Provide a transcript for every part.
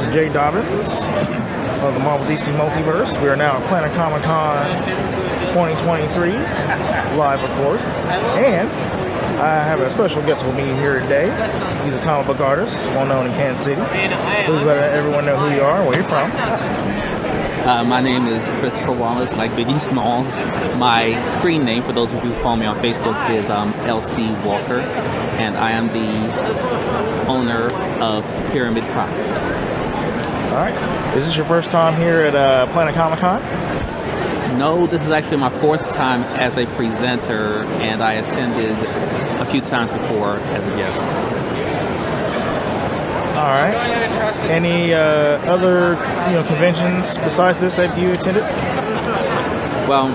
This is Jay Dobbins of the Marvel DC Multiverse. We are now at Planet Comicon 2023, live of course. And I have a special guest with me here today. He's a comic book artist, well known in Kansas City. Please let everyone know who you are and where you're from. My name is Christopher Wallace, like Biggie Smalls. My screen name, for those of you who follow me on Facebook, is LC Walker, and I am the owner of Pyramid Comics. All right. Is this your first time here at Planet Comicon? No, this is actually my fourth time as a presenter, and I attended a few times before as a guest. All right. Any other conventions besides this that you attended? Well,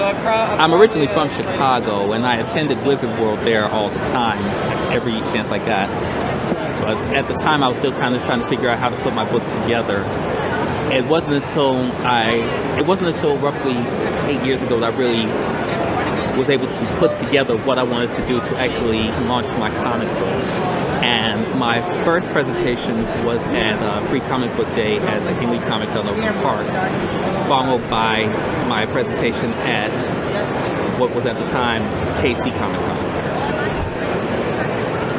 I'm originally from Chicago, and I attended Wizard World there all the time, every chance I got. But at the time, I was still kind of trying to figure out how to put my book together. It wasn't until roughly 8 years ago that I really was able to put together what I wanted to do to actually launch my comic book. And my first presentation was at Free Comic Book Day at the Hingley Comics out of Overland Park, followed by my presentation at what was at the time KC Comicon.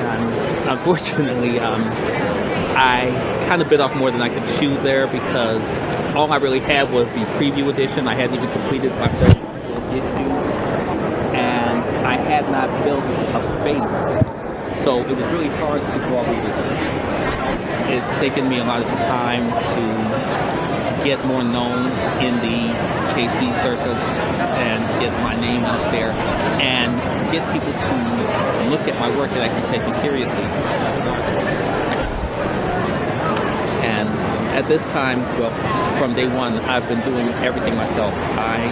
And unfortunately, I kind of bit off more than I could chew there because all I really had was the preview edition. I hadn't even completed my first issue, and I had not built a base. So it was really hard to draw readers in. It's taken me a lot of time to get more known in the KC circuits and get my name out there and get people to look at my work and actually take me seriously. And at this time, well, from day one, I've been doing everything myself. I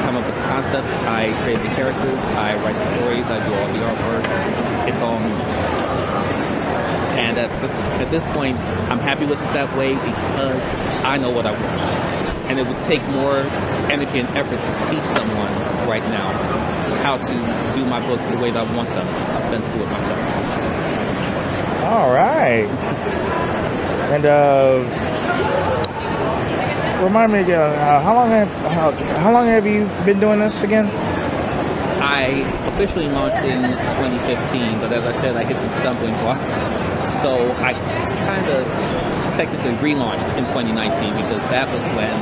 come up with the concepts, I create the characters, I write the stories, I do all the artwork. It's all me. And at this point, I'm happy with it that way because I know what I want. And it would take more energy and effort to teach someone right now how to do my books the way that I want them than to do it myself. All right. And remind me again, how long have you been doing this again? I officially launched in 2015, but as I said, I hit some stumbling blocks. So I kind of technically relaunched in 2019 because that was when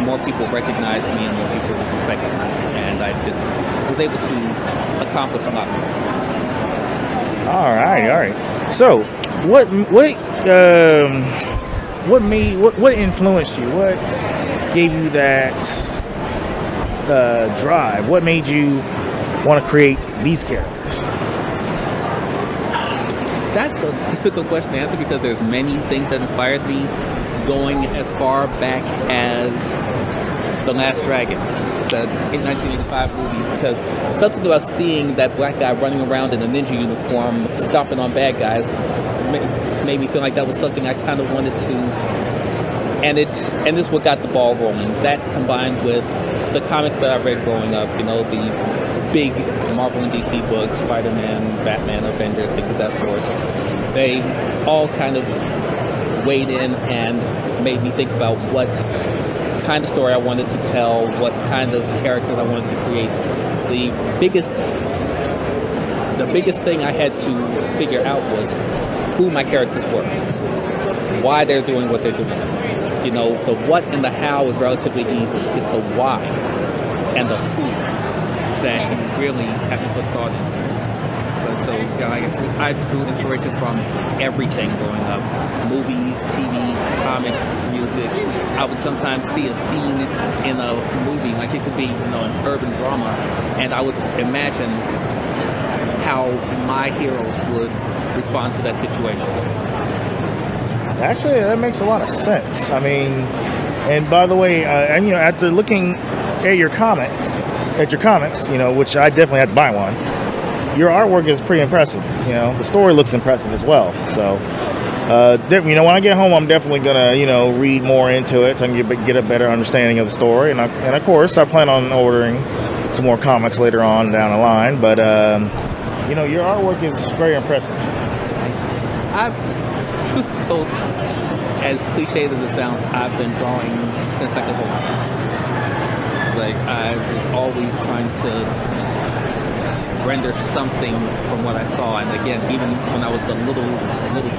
more people recognized me and more people respected me, and I just was able to accomplish a lot more. All right. So, what influenced you? What gave you that drive? What made you want to create these characters? That's a difficult question to answer because there's many things that inspired me, going as far back as The Last Dragon, the 1985 movie, because something about seeing that black guy running around in a ninja uniform stomping on bad guys made me feel like that was something I kind of wanted to, and this is what got the ball rolling. That combined with the comics that I read growing up, the big Marvel and DC books, Spider-Man, Batman, Avengers, things of that sort, they all kind of weighed in and made me think about what kind of story I wanted to tell, what kind of characters I wanted to create. The biggest thing I had to figure out was who my characters were, why they're doing what they're doing. The what and the how is relatively easy. It's the why and the who that you really have to put thought into. But so, guys, I drew inspiration from everything growing up. Movies, TV, comics, music. I would sometimes see a scene in a movie, like it could be, an urban drama, and I would imagine how my heroes would respond to that situation. Actually, that makes a lot of sense. I mean, and by the way, after looking at your comics, which I definitely had to buy one, your artwork is pretty impressive. The story looks impressive as well. So, when I get home, I'm definitely gonna, read more into it so I can get a better understanding of the story. And of course, I plan on ordering some more comics later on down the line. But your artwork is very impressive. I've truth told, as cliched as it sounds, I've been drawing since I could hold my pen. Like, I was always trying to render something from what I saw, and again, even when I was a little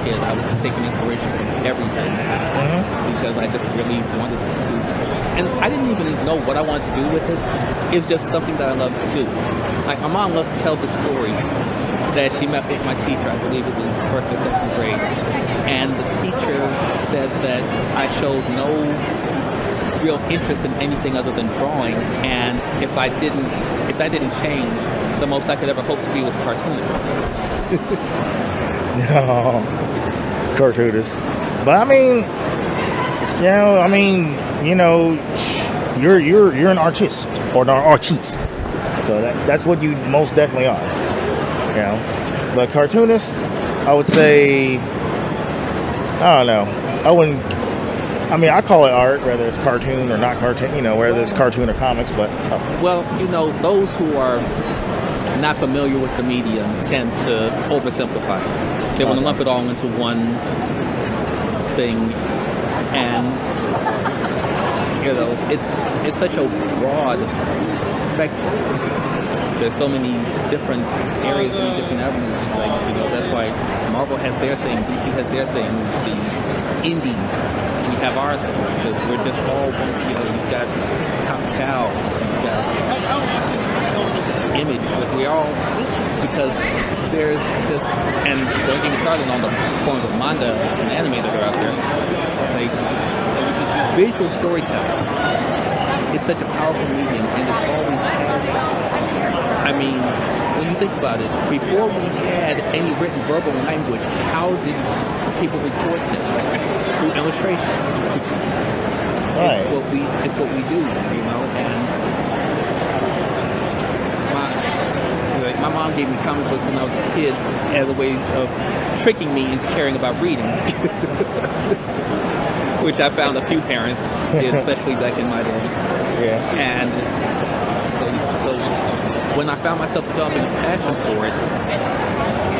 kid, I was taking inspiration from everything because I just really wanted to, and I didn't even know what I wanted to do with it. It was just something that I loved to do. Like, my mom loves to tell this story that she met with my teacher. I believe it was first or second grade, and the teacher said that I showed no real interest in anything other than drawing, and if that didn't change, the most I could ever hope to be was a cartoonist. No, cartoonist. But I mean, you're an artist or an artiste. So that's what you most definitely are. You know, but cartoonist, I would say, I don't know. I call it art, whether it's cartoon or not cartoon, whether it's cartoon or comics, but... Well, those who are not familiar with the medium tend to oversimplify. They want to lump it all into one thing, and, it's such a broad spectrum. There's so many different areas and different avenues. It's like, that's why Marvel has their thing, DC has their thing, the indies, we have our thing, because we're just all one, you've got Top Cow, you've got Image, like we all, because there's just, and don't get me started on the forms of manga and anime that are out there. It's like, visual storytelling is such a powerful medium, and it always has been. I mean, when you think about it, before we had any written verbal language, how did people record this? Through illustrations. Right. It's what we do, and my mom gave me comic books when I was a kid as a way of tricking me into caring about reading. Which I found a few parents did, especially back in my day. Yeah. And so when I found myself developing a passion for it,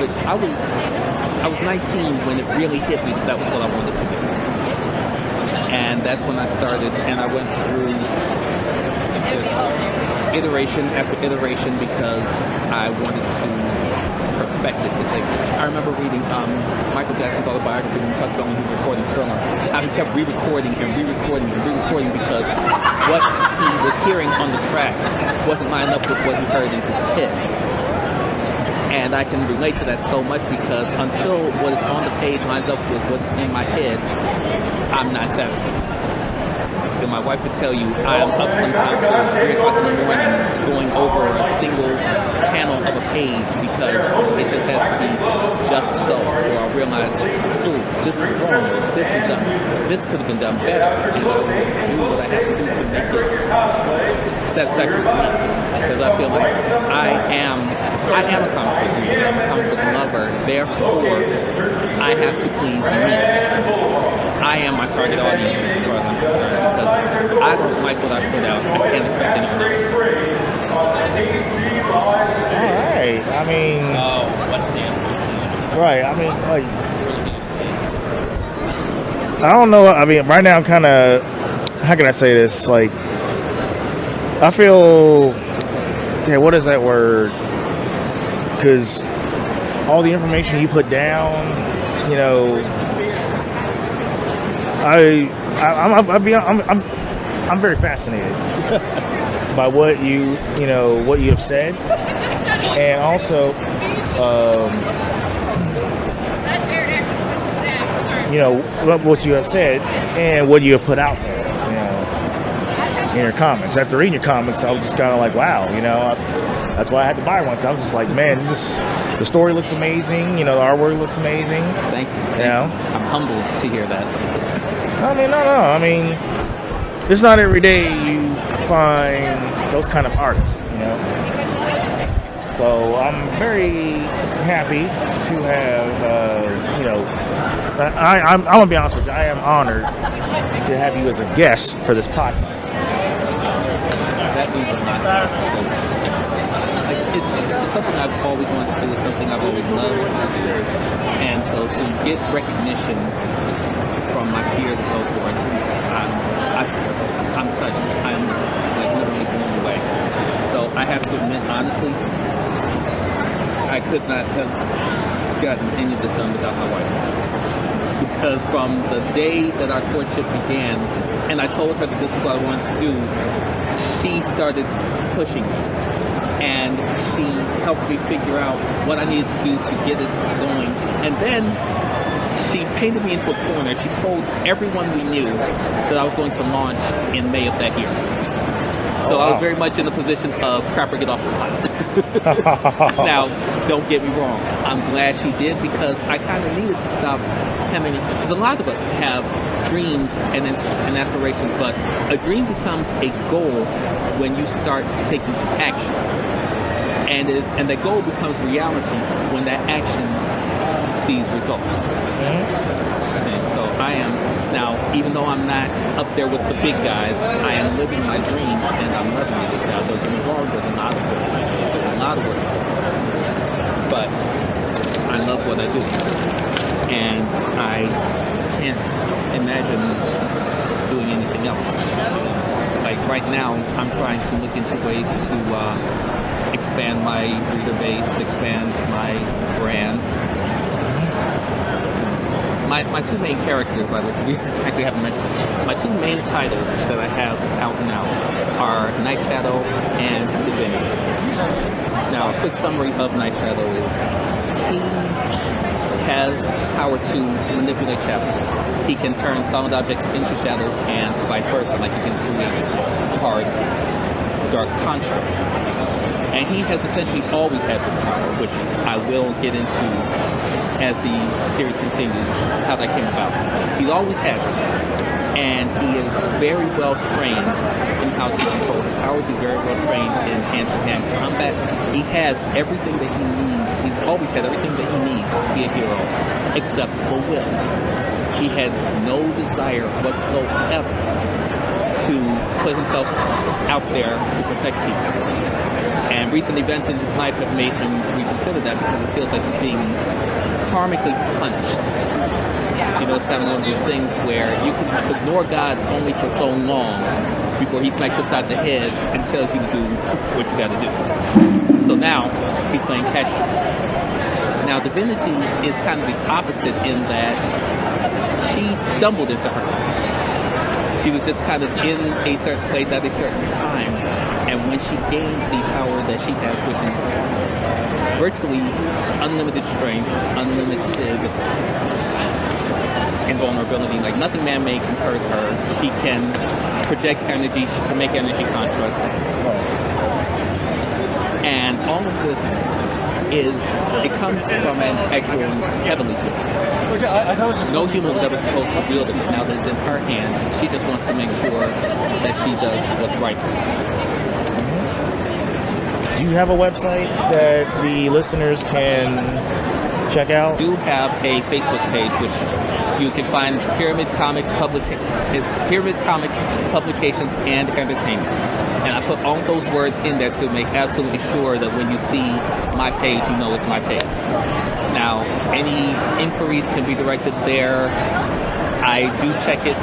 which I was 19 when it really hit me that was what I wanted to do. And that's when I started, and I went through iteration after iteration because I wanted to perfect it. It's like, I remember reading Michael Jackson's autobiography when he talked about when he was recording Thriller, how he kept re-recording and re-recording and re-recording because what he was hearing on the track wasn't lined up with what he heard in his head. And I can relate to that so much because until what is on the page lines up with what's in my head, I'm not satisfied. And my wife could tell you I am up sometimes till 3 o'clock in the morning going over a single panel of a page because it just has to be just so. Or I'll realize, ooh, this was wrong, this was done, this could have been done better. And I will do what I have to do to make it satisfactory to me. Because I feel like I am a comic book reader, I'm a comic book lover, therefore I have to please me. I am my target audience as far as I'm concerned, because I don't like what I put out. I can't expect anything else. Alright, I mean... Oh, what's the end? Right, I mean, like... I don't know, I mean, right now I'm kind of... How can I say this? Like, I feel... Yeah, what is that word? Because all the information you put down, I'm very fascinated by what you have said, and also what you have said and what you have put out there, in your comics. After reading your comics, I was just kind of like, wow, that's why I had to buy one. So I was just like, man, the story looks amazing. The artwork looks amazing. Thank you. I'm humbled to hear that. I mean, no. I mean, it's not every day you find those kind of artists, So I'm very happy to have, I'm gonna be honest with you. I am honored to have you as a guest for this podcast. That means a lot. It's something I've always wanted to do. It's something I've always loved, and so to get recognition from my peers and so forth, I'm touched. I'm like literally blown away. So I have to admit, honestly, I could not have gotten any of this done without my wife. Because from the day that our courtship began, and I told her that this is what I wanted to do, she started pushing me. And she helped me figure out what I needed to do to get it going. And then she painted me into a corner. She told everyone we knew that I was going to launch in May of that year. So I was very much in the position of crap or get off the pot. Now, don't get me wrong. I'm glad she did, because I kind of needed to stop having it. Because a lot of us have dreams and aspirations, but a dream becomes a goal when you start taking action. And the goal becomes reality when that action sees results. And so I am now, even though I'm not up there with the big guys, I am living my dream, and I'm loving it. Now, don't get me wrong, there's a lot of work. There's a lot of work. But I love what I do. And I can't imagine doing anything else. Like right now, I'm trying to look into ways to expand my reader base, expand my brand. My two main characters, by the way, we actually haven't mentioned, my two main titles that I have out now are Night Shadow and Divinity. Now, a quick summary of Night Shadow is he has power to manipulate shadows. He can turn solid objects into shadows and vice versa, like he can create hard, dark constructs. And he has essentially always had this power, which I will get into as the series continues, how that came about. He's always had it, and he is very well trained in how to control his powers. He's very well trained in hand-to-hand combat. He has everything that he needs. He's always had everything that he needs to be a hero, except the will. He had no desire whatsoever to put himself out there to protect people. And recent events in his life have made him reconsider that, because it feels like he's being karmically punished. You know, it's kind of one of those things where you can ignore God only for so long before he smacks you upside the head and tells you to do what you got to do. So now he's playing catch up. Now Divinity is kind of the opposite in that she stumbled into her. She was just kind of in a certain place at a certain time, and when she gained the power that she has, which is virtually unlimited strength, unlimited invulnerability, like nothing man-made can hurt her. She can project energy, she can make energy constructs. And all of this it comes from an actual heavenly source. No human was ever supposed to wield it, but now that it's in her hands, she just wants to make sure that she does what's right for her. Do you have a website that the listeners can check out? I do have a Facebook page, which you can find Pyramid Comics Publications and Entertainment. And I put all those words in there to make absolutely sure that when you see my page, you know it's my page. Now, any inquiries can be directed there. I do check it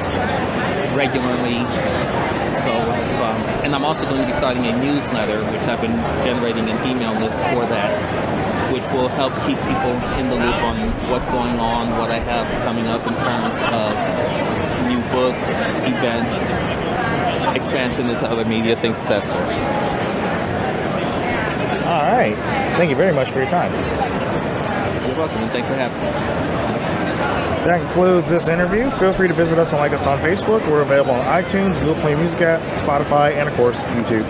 regularly. So, and I'm also going to be starting a newsletter, which I've been generating an email list for that, which will help keep people in the loop on what's going on, what I have coming up in terms of new books, events, expansion into other media, things of that sort. All right. Thank you very much for your time. You're welcome, and thanks for having me. That concludes this interview. Feel free to visit us and like us on Facebook. We're available on iTunes, Google Play Music app, Spotify, and of course, YouTube.